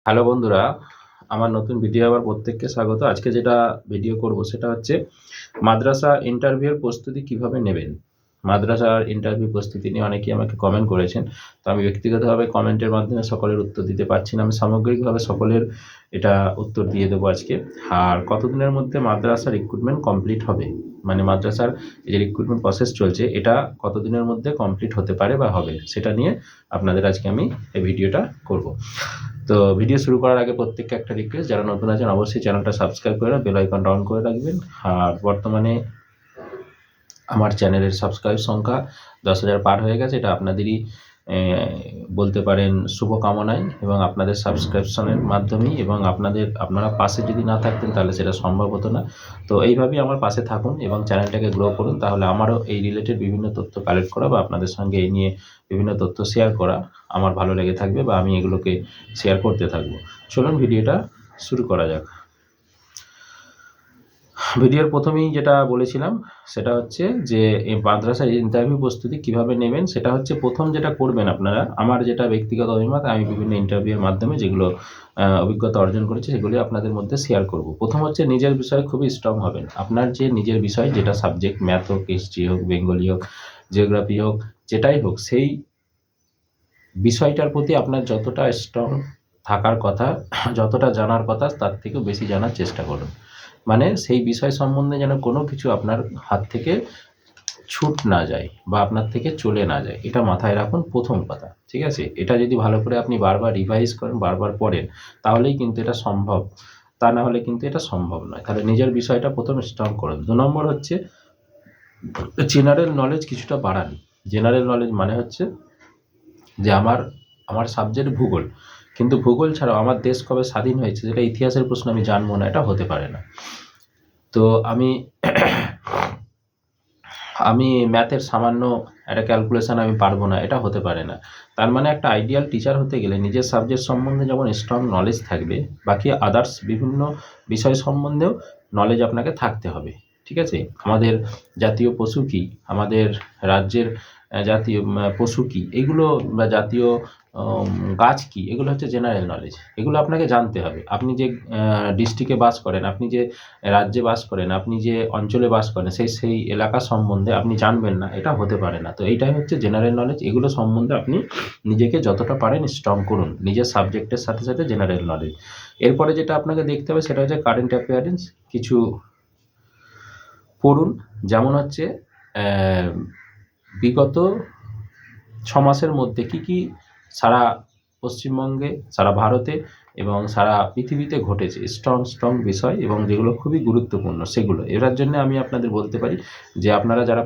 Hello বন্ধুরা, আমার নতুন ভিডিও আবার প্রত্যেককে স্বাগত। আজকে যেটা ভিডিও করব সেটা হচ্ছে মাদ্রাসা ইন্টারভিউর প্রস্তুতি কিভাবে নেবেন। মাদ্রাসার ইন্টারভিউ প্রস্তুতি নিয়ে অনেকেই আমাকে কমেন্ট করেছেন। তো আমি ব্যক্তিগতভাবে কমেন্টের মাধ্যমে সকলের উত্তর দিতে পারছি না। আমি সামগ্রিকভাবে সকলের এটা উত্তর দিয়ে দেবো আজকে। আর কতদিনের মধ্যে মাদ্রাসা রিক্রুটমেন্ট কমপ্লিট হবে, মানে মাদ্রাসার এই যে রিক্রুটমেন্ট প্রসেস চলছে এটা কতদিনের মধ্যে কমপ্লিট হতে পারে বা হবে, সেটা নিয়ে আপনাদের আজকে আমি এই ভিডিওটা করব। তো ভিডিও শুরু করার আগে প্রত্যেককে একটা রিকোয়েস্ট, যারা নতুন আছেন অবশ্যই চ্যানেলটা সাবস্ক্রাইব করে বেল আইকনটা অন করে রাখবেন। আর বর্তমানে আমার চ্যানেলের সাবস্ক্রাইব সংখ্যা 10,000 পার হয়ে গেছে। এটা আপনাদেরই বলতে পারেন শুভকামনায় এবং আপনাদের সাবস্ক্রিপশনের মাধ্যমেই, এবং আপনারা পাশে যদি না থাকতেন তাহলে সেটা সম্ভব হতো না। তো এইভাবেই আমার পাশে থাকুন এবং চ্যানেলটাকে গ্রো করুন, তাহলে আমারও এই রিলেটেড বিভিন্ন তথ্য কালেক্ট করা বা আপনাদের সঙ্গে এই নিয়ে বিভিন্ন তথ্য শেয়ার করা আমার ভালো লেগে থাকবে বা আমি এগুলোকে শেয়ার করতে থাকবো। চলুন ভিডিওটা শুরু করা যাক। ভিডিওর প্রথমেই যেটা বলেছিলাম সেটা হচ্ছে যে এই মাদ্রাসার ইন্টারভিউ প্রস্তুতি কিভাবে নেবেন। সেটা হচ্ছে প্রথম যেটা করবেন আপনারা, আমার যেটা ব্যক্তিগত অভিমত, আমি বিভিন্ন ইন্টারভিউয়ের মাধ্যমে যেগুলো অভিজ্ঞতা অর্জন করেছি সেগুলি আপনাদের মধ্যে শেয়ার করব। প্রথম হচ্ছে নিজের বিষয়ে খুবই স্ট্রং হবেন। আপনার যে নিজের বিষয়, যেটা সাবজেক্ট, ম্যাথ হোক, হিস্ট্রি হোক, বেঙ্গলি হোক, জিওগ্রাফি হোক, যেটাই হোক, সেই বিষয়টার প্রতি আপনার যতটা স্ট্রং থাকার কথা, যতটা জানার কথা, তার থেকেও বেশি জানার চেষ্টা করুন। মানে সেই বিষয় সম্বন্ধে যেন কোনো কিছু আপনার হাত থেকে ছুট না যায় বা আপনার থেকে চলে না যায়, এটা মাথায় রাখুন প্রথম কথা। ঠিক আছে? এটা যদি ভালো করে আপনি বারবার রিভাইজ করেন, বারবার পড়েন, তাহলেই কিন্তু এটা সম্ভব। তা না হলে কিন্তু এটা সম্ভব নয়। তাহলে নিজের বিষয়টা প্রথম স্ট্রং করুন। 2 নম্বর হচ্ছে জেনারেল নলেজ কিছুটা বাড়ান। জেনারেল নলেজ মানে হচ্ছে যে আমার সাবজেক্ট ভূগোল, কিন্তু ভূগোল ছাড়াও আমার দেশ কবে স্বাধীন হয়েছে যেটা ইতিহাসের প্রশ্ন আমি জানবো না, এটা হতে পারে না। তো আমি ম্যাথের সামান্য একটা ক্যালকুলেশন আমি পারবো না, এটা হতে পারে না। তার মানে একটা আইডিয়াল টিচার হতে গেলে নিজের সাবজেক্ট সম্বন্ধে যেমন স্ট্রং নলেজ থাকবে, বাকি আদার্স বিভিন্ন বিষয় সম্বন্ধেও নলেজ আপনাকে থাকতে হবে। ঠিক আছে? আমাদের জাতীয় পশু কী, আমাদের রাজ্যের জাতীয় পশু কী, এগুলো বা জাতীয় গাছ কী, এগুলো হচ্ছে জেনারেল নলেজ। এগুলো আপনাকে জানতে হবে। আপনি যে ডিস্ট্রিক্টে বাস করেন, আপনি যে রাজ্যে বাস করেন, আপনি যে অঞ্চলে বাস করেন, সেই এলাকা সম্বন্ধে আপনি জানবেন না, এটা হতে পারে না। তো এইটাই হচ্ছে জেনারেল নলেজ। এগুলো সম্বন্ধে আপনি নিজেকে যতটা পারেন স্ট্রং করুন, নিজের সাবজেক্টের সাথে সাথে জেনারেল নলেজ। এরপরে যেটা আপনাকে দেখতে হবে সেটা হচ্ছে কারেন্ট অ্যাফেয়ার্স কিছু পড়ুন। যেমন হচ্ছে বিগত 6 মাসের মধ্যে কী সারা পশ্চিমবঙ্গে, সারা ভারতে এবং সারা পৃথিবীতে ঘটেছে, স্ট্রং বিষয় এবং যেগুলো খুবই গুরুত্বপূর্ণ সেগুলো। এটার জন্য আমি আপনাদের বলতে পারি যে আপনারা যারা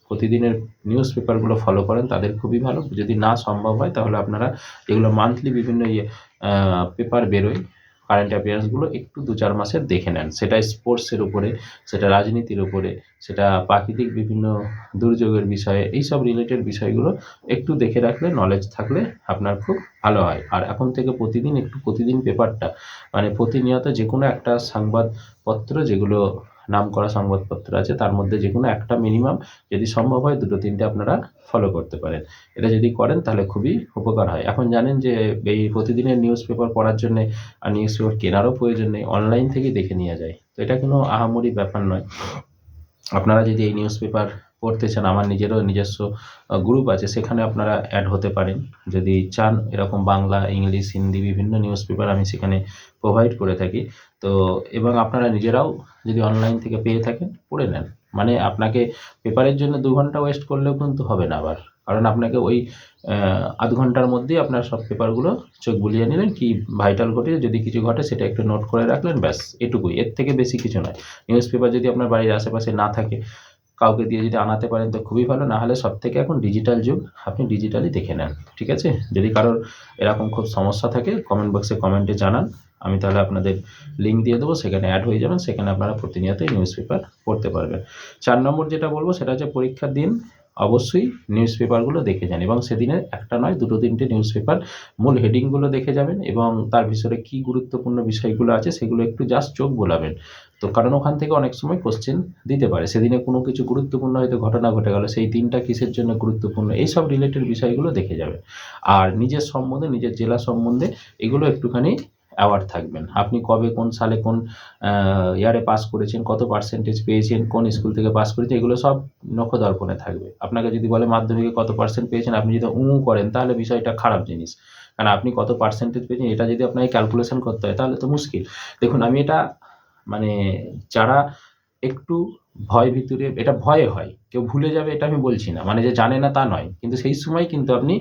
প্রতিদিনের নিউজ পেপারগুলো ফলো করেন তাদের খুবই ভালো। যদি না সম্ভব হয় তাহলে আপনারা যেগুলো মান্থলি বিভিন্ন পেপার বেরোয় কারেন্ট অ্যাফেয়ার্সগুলো একটু 2-4 মাসের দেখে নেন। সেটা স্পোর্টসের উপরে, সেটা রাজনীতির উপরে, সেটা প্রাকৃতিক বিভিন্ন দুর্যোগের বিষয়ে, এইসব রিলেটেড বিষয়গুলো একটু দেখে রাখলে, নলেজ থাকলে আপনার খুব ভালো হয়। আর এখন থেকে প্রতিদিন পেপারটা, মানে প্রতিনিয়ত যে কোনো একটা সংবাদপত্র, যেগুলো নামকরা সংবাদপত্র আছে তার মধ্যে যে কোনো একটা মিনিমাম, যদি সম্ভব হয় 2-3টে আপনারা ফলো করতে পারেন। এটা যদি করেন তাহলে খুবই উপকার হয়। এখন জানেন যে এই প্রতিদিনের নিউজ পেপার পড়ার জন্যে আর নিউজ পেপার কেনারও প্রয়োজন নেই, অনলাইন থেকেই দেখে নেওয়া যায়। তো এটা কোনো আহামরি ব্যাপার নয়। আপনারা যদি এই নিউজ পেপার পড়তে চান, আমার নিজেরও নিজস্ব গ্রুপ আছে, সেখানে আপনারা অ্যাড হতে পারেন যদি চান। এরকম বাংলা, ইংলিশ, হিন্দি বিভিন্ন নিউজ পেপার আমি সেখানে প্রোভাইড করে থাকি। তো এবং আপনারা নিজেরাও যদি অনলাইন থেকে পেয়ে থাকেন, পড়ে নেন। মানে আপনাকে পেপারের জন্য 2 ঘন্টা ওয়েস্ট করলেও কিন্তু হবে না আবার। কারণ আপনাকে ওই আধ ঘন্টার মধ্যেই আপনার সব পেপারগুলো চোখ বুলিয়ে নিলেন, কি ভাইটাল ঘটে, যদি কিছু ঘটে সেটা একটু নোট করে রাখলেন, ব্যাস এটুকুই। এর থেকে বেশি কিছু নয়। নিউজ পেপার যদি আপনার বাড়ির আশেপাশে না থাকে, কাউকে দিয়ে যদি আনাতে পারেন তো খুবই ভালো। না হলে সবথেকে এখন ডিজিটাল যুগ, আপনি ডিজিটালি দেখে নেন। ঠিক আছে? যদি কারোর এরকম খুব সমস্যা থাকে কমেন্ট বক্সে কমেন্টে জানান, আমি তাহলে আপনাদের লিঙ্ক দিয়ে দেবো, সেখানে অ্যাড হয়ে যাবেন। সেখানে আপনারা প্রতিনিয়তই নিউজ পেপার পড়তে পারবেন। 4 নম্বর যেটা বলবো সেটা হচ্ছে পরীক্ষার দিন অবশ্যই নিউজ পেপারগুলো দেখে যান এবং সেদিনে একটা নয় 2-3টে নিউজ পেপার মূল হেডিংগুলো দেখে যাবেন এবং তার ভিতরে কী গুরুত্বপূর্ণ বিষয়গুলো আছে সেগুলো একটু জাস্ট চোখ বোলাবেন। তো কারণ ওখান থেকে অনেক সময় কোশ্চেন দিতে পারে, সেদিনে কোনো কিছু গুরুত্বপূর্ণ হয়তো ঘটনা ঘটে গেল, সেই দিনটা কিসের জন্য গুরুত্বপূর্ণ, এইসব রিলেটেড বিষয়গুলো দেখে যাবেন। আর নিজের সম্বন্ধে, নিজের জেলা সম্বন্ধে এগুলো একটুখানি অ্যাওয়ার থাকবেন। আপনি কবে, কোন সালে, কোন ইয়ারে পাস করেছেন, কত পার্সেন্টেজ পেয়েছেন, কোন স্কুল থেকে পাস করেছেন, এগুলো সব নখদর্পণে থাকবে। আপনাকে যদি বলে মাধ্যমিকে কত পার্সেন্ট পেয়েছেন, আপনি যদি করেন তাহলে বিষয়টা খারাপ জিনিস। কারণ আপনি কত পার্সেন্টেজ পেয়েছেন এটা যদি আপনাকে ক্যালকুলেশন করতে হয় তাহলে তো মুশকিল। দেখুন আমি এটা মানে যারা একটু ভয় ভিতরে, এটা ভয়ে হয়। কেউ ভুলে যাবে এটা আমি বলছি না। মানে যে জানে না তা নয়। কিন্তু সেই সময় কিন্তু আপনি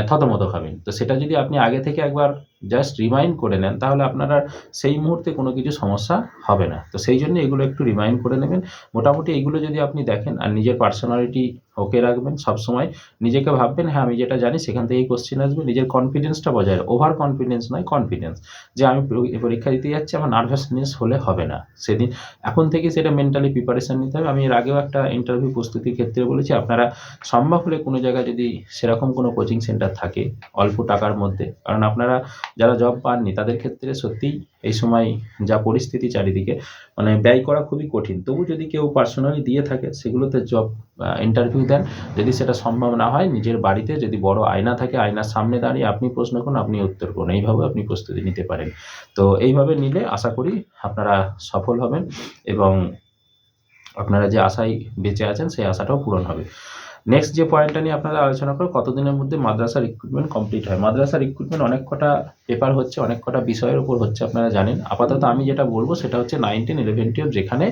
থতমত খাবেন। তো সেটা যদি আপনি আগে থেকে একবার জাস্ট রিমাইন্ড করে নেন তাহলে আপনার আর সেই মুহূর্তে কোনো কিছু সমস্যা হবে না। তো সেই জন্য এগুলো একটু রিমাইন্ড করে নেবেন। মোটামুটি এগুলো যদি আপনি দেখেন আর নিজের পার্সোনালিটি ওকে রাখবেন, সবসময় নিজেকে ভাববেন হ্যাঁ, আমি যেটা জানি সেখান থেকেই কোয়েশ্চেন আসবে। নিজের কনফিডেন্সটা বজায় ওভার কনফিডেন্স নয়, কনফিডেন্স। যে আমি পরীক্ষা দিতে যাচ্ছি, আমার নার্ভাসনেস হলে হবে না। সেদিন এখন থেকেই সেটা মেন্টালি প্রিপারেশন নিতে হবে। আমি এর আগেও একটা ইন্টারভিউ প্রস্তুতির ক্ষেত্রে বলেছি, আপনারা সম্ভব হলে কোনো জায়গায় যদি সেরকম কোনো কোচিং সেন্টার থাকে অল্প টাকার মধ্যে, কারণ আপনারা যারা জব পাননি তাদের ক্ষেত্রে সত্যিই এই সময় যা পরিস্থিতি চারিদিকে, মানে ব্যয় করা খুবই কঠিন। তবু যদি কেউ পার্সোনালি দিয়ে থাকে সেগুলোতে জব ইন্টারভিউ দেন। যদি সেটা সম্ভব না হয়, নিজের বাড়িতে যদি বড় আয়না থাকে, আয়নার সামনে দাঁড়িয়ে আপনি প্রশ্ন করুন, আপনি উত্তর করুন। এইভাবে আপনি প্রস্তুতি নিতে পারেন। তো এইভাবে নিলে আশা করি আপনারা সফল হবেন এবং আপনারা যে আশায় বেঁচে আছেন সেই আশাটাও পূরণ হবে। নেক্সট যে পয়েন্টটা নিয়ে আপনারা আলোচনা করব, কতদিনের মধ্যে মাদ্রাসা রিক্রুটমেন্ট কমপ্লিট হয়। মাদ্রাসা রিক্রুটমেন্ট অনেক কটা পেপার হচ্ছে, অনেক কটা বিষয়ের উপর হচ্ছে, আপনারা জানেন। আপাতত আমি যেটা বলবো সেটা হচ্ছে 9, 10, 11, 12 যেখানে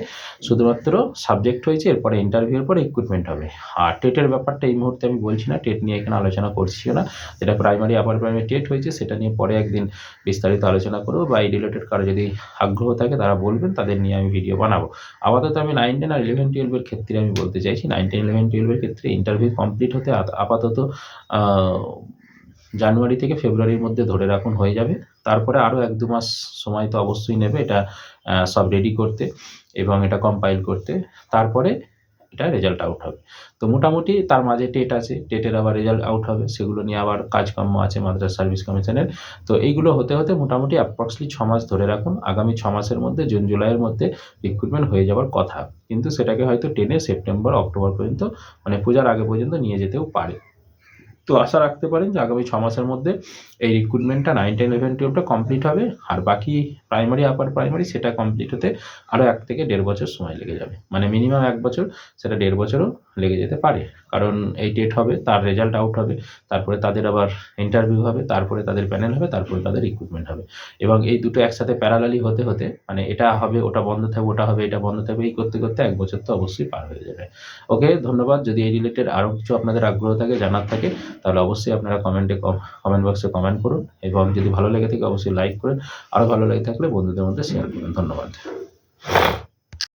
শুধুমাত্র সাবজেক্ট হয়েছে, এরপরে ইন্টারভিউর পরে রিক্রুটমেন্ট হবে। আর টেটের ব্যাপারটা এই মুহূর্তে আমি বলছি না, টেট নিয়ে এখানে আলোচনা করছিও না। যেটা প্রাইমারি, আপার প্রাইমারি টেট হয়েছে সেটা নিয়ে পরে একদিন বিস্তারিত আলোচনা করব, বা এই রিলেটেড কারো যদি আগ্রহ থাকে তারা বলবেন, তাদের নিয়ে আমি ভিডিও বানাবো। আপাতত আমি 9, 10 আর 11, 12 এর ক্ষেত্রে আমি বলতে চাইছি, 9, 10, 11, 12 এর ক্ষেত্রে ইন্টারভিউ কমপ্লিট হতে আপাতত জানুয়ারি থেকে ফেব্রুয়ারির মধ্যে ধরে রাখুন হয়ে যাবে। তারপরে আরও 1-2 মাস সময় তো অবশ্যই নেবে এটা সব রেডি করতে এবং এটা কম্পাইল করতে। তারপরে এটা রেজাল্ট আউট হবে। তো মোটামুটি তার মাঝে টেট আছে, টেটের আবার রেজাল্ট আউট হবে, সেগুলো নিয়ে আবার কাজকর্ম আছে মাদ্রাসা সার্ভিস কমিশনের। তো এইগুলো হতে হতে মোটামুটি অ্যাপ্রক্সলি 6 মাস ধরে রাখুন। আগামী 6 মাসের মধ্যে জুন জুলাইয়ের মধ্যে রিক্রুটমেন্ট হয়ে যাওয়ার কথা। কিন্তু সেটাকে হয়তো টেনে সেপ্টেম্বর অক্টোবর পর্যন্ত, মানে পূজার আগে পর্যন্ত নিয়ে যেতেও পারে। তো আশা রাখতে পারেন যে আগামী 6 মাসের মধ্যে এই রিক্রুটমেন্টটা 9, 10, 11, 12টা কমপ্লিট হবে। আর বাকি প্রাইমারি, আপার প্রাইমারি সেটা কমপ্লিট হতে আরও 1 থেকে 1.5 বছর সময় লেগে যাবে। মানে মিনিমাম 1 বছর, সেটা 1.5 বছরও লেগে যেতে পারে। কারণ এই টেট হবে, তার রেজাল্ট আউট হবে, তারপরে তাদের আবার ইন্টারভিউ হবে, তারপরে তাদের প্যানেল হবে, তারপরে তাদের রিক্রুটমেন্ট হবে। এবং এই দুটো একসাথে প্যারালালি হতে হতে, মানে এটা হবে, ওটা বন্ধ থাকবে, ওটা হবে, এটা বন্ধ থাকবে, এই করতে করতে 1 বছর তো অবশ্যই পার হয়ে যাবে। ওকে, ধন্যবাদ। যদি এই রিলেটেড আরও কিছু আপনাদের আগ্রহ থাকে, জানার থাকে, তাহলে অবশ্যই আপনারা কমেন্ট বক্সে কমেন্ট করুন এবং যদি ভালো লেগে থাকে অবশ্যই লাইক করুন। আরও ভালো লেগে থাকলে বন্ধুদের মধ্যে শেয়ার করুন। ধন্যবাদ।